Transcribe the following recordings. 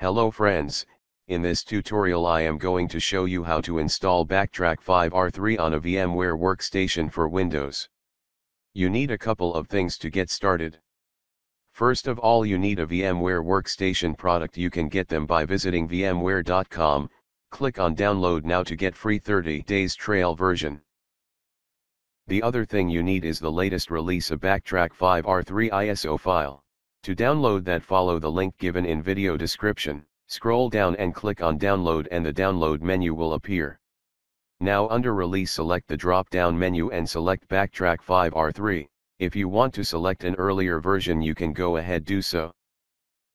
Hello friends, in this tutorial I am going to show you how to install Backtrack 5R3 on a VMware workstation for Windows. You need a couple of things to get started. First of all, you need a VMware workstation product. You can get them by visiting vmware.com, click on download now to get free 30 days trial version. The other thing you need is the latest release of Backtrack 5R3 ISO file. To download that, follow the link given in video description, scroll down and click on download and the download menu will appear. Now under release select the drop down menu and select Backtrack 5R3, if you want to select an earlier version you can go ahead do so.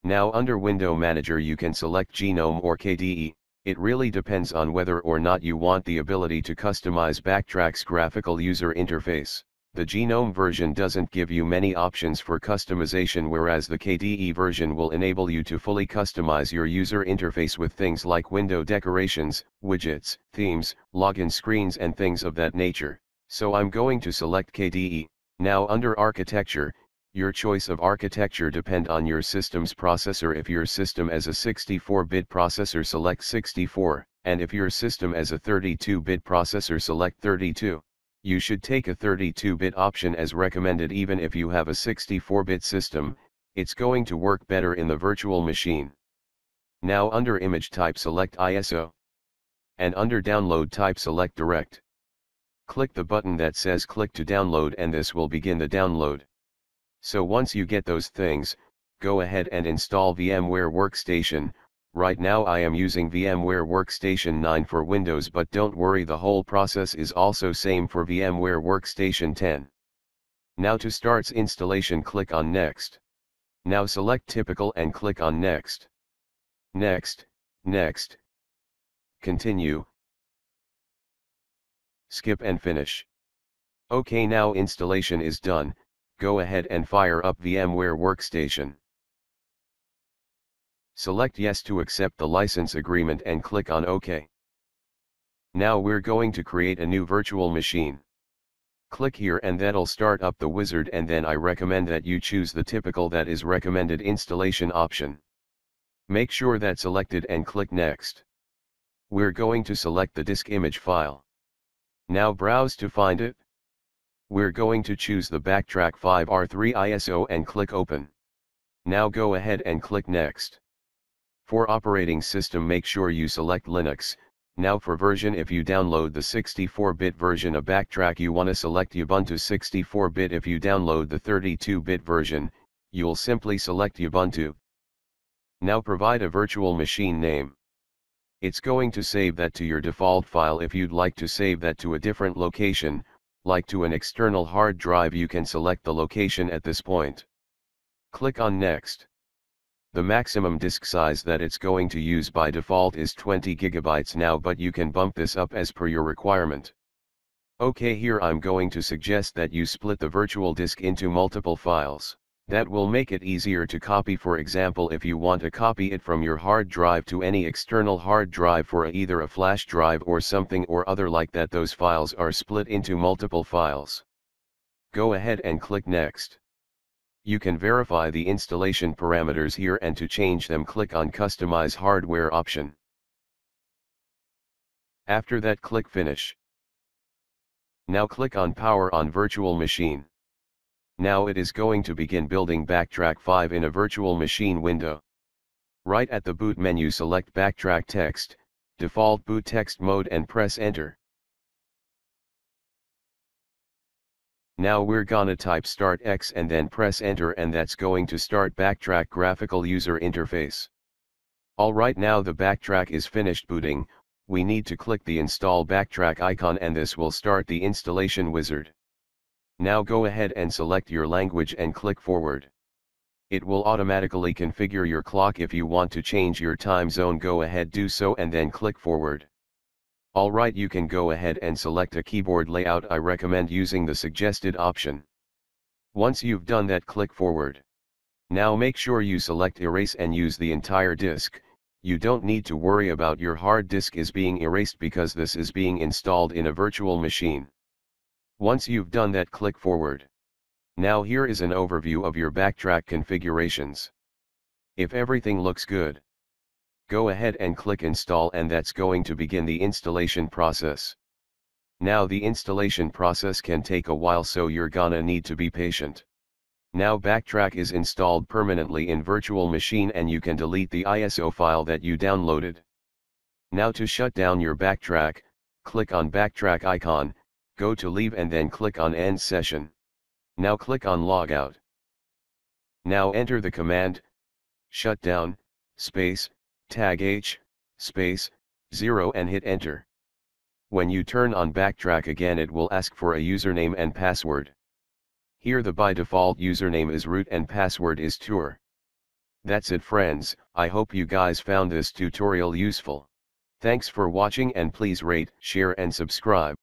Now under window manager you can select GNOME or KDE, it really depends on whether or not you want the ability to customize Backtrack's graphical user interface. The GNOME version doesn't give you many options for customization, whereas the KDE version will enable you to fully customize your user interface with things like window decorations, widgets, themes, login screens and things of that nature. So I'm going to select KDE. Now under architecture, your choice of architecture depend on your system's processor. If your system as a 64-bit processor select 64, and if your system as a 32-bit processor select 32. You should take a 32-bit option as recommended. Even if you have a 64-bit system, it's going to work better in the virtual machine. Now under image type select ISO. And under download type select direct. Click the button that says click to download and this will begin the download. So once you get those things, go ahead and install VMware Workstation. Right now I am using VMware Workstation 9 for Windows, but don't worry, the whole process is also same for VMware Workstation 10. Now to start installation click on Next. Now select Typical and click on Next. Next, Next. Continue. Skip and finish. OK, now installation is done, go ahead and fire up VMware Workstation. Select Yes to accept the license agreement and click on OK. Now we're going to create a new virtual machine. Click here and that'll start up the wizard, and then I recommend that you choose the typical, that is recommended installation option. Make sure that's selected and click Next. We're going to select the disk image file. Now browse to find it. We're going to choose the Backtrack 5R3 ISO and click Open. Now go ahead and click Next. For operating system make sure you select Linux. Now for version, if you download the 64-bit version of Backtrack you want to select Ubuntu 64-bit. If you download the 32-bit version, you'll simply select Ubuntu. Now provide a virtual machine name. It's going to save that to your default file. If you'd like to save that to a different location, like to an external hard drive, you can select the location at this point. Click on Next. The maximum disk size that it's going to use by default is 20 GB now, but you can bump this up as per your requirement. OK, here I'm going to suggest that you split the virtual disk into multiple files. That will make it easier to copy. For example, if you want to copy it from your hard drive to any external hard drive for either a flash drive or something or other like that, those files are split into multiple files. Go ahead and click Next. You can verify the installation parameters here, and to change them click on Customize Hardware option. After that click Finish. Now click on Power on Virtual Machine. Now it is going to begin building Backtrack 5 in a virtual machine window. Right at the boot menu select Backtrack Text, default boot text mode and press Enter. Now we're gonna type Start X and then press Enter, and that's going to start Backtrack graphical user interface. Alright, now the Backtrack is finished booting. We need to click the Install Backtrack icon and this will start the installation wizard. Now go ahead and select your language and click Forward. It will automatically configure your clock. If you want to change your time zone, go ahead do so and then click Forward. Alright, you can go ahead and select a keyboard layout. I recommend using the suggested option. Once you've done that, click Forward. Now make sure you select Erase and use the entire disk. You don't need to worry about your hard disk is being erased because this is being installed in a virtual machine. Once you've done that, click Forward. Now here is an overview of your Backtrack configurations. If everything looks good, Go ahead and click install, and that's going to begin the installation process. Now the installation process can take a while, so you're gonna need to be patient. Now Backtrack is installed permanently in virtual machine, and you can delete the ISO file that you downloaded. Now to shut down your Backtrack, click on Backtrack icon, go to Leave and then click on End Session. Now click on Logout. Now enter the command, shutdown, space, tag H, space, 0 and hit enter. When you turn on Backtrack again, it will ask for a username and password. Here the by default username is root and password is tour. That's it friends, I hope you guys found this tutorial useful. Thanks for watching, and please rate, share and subscribe.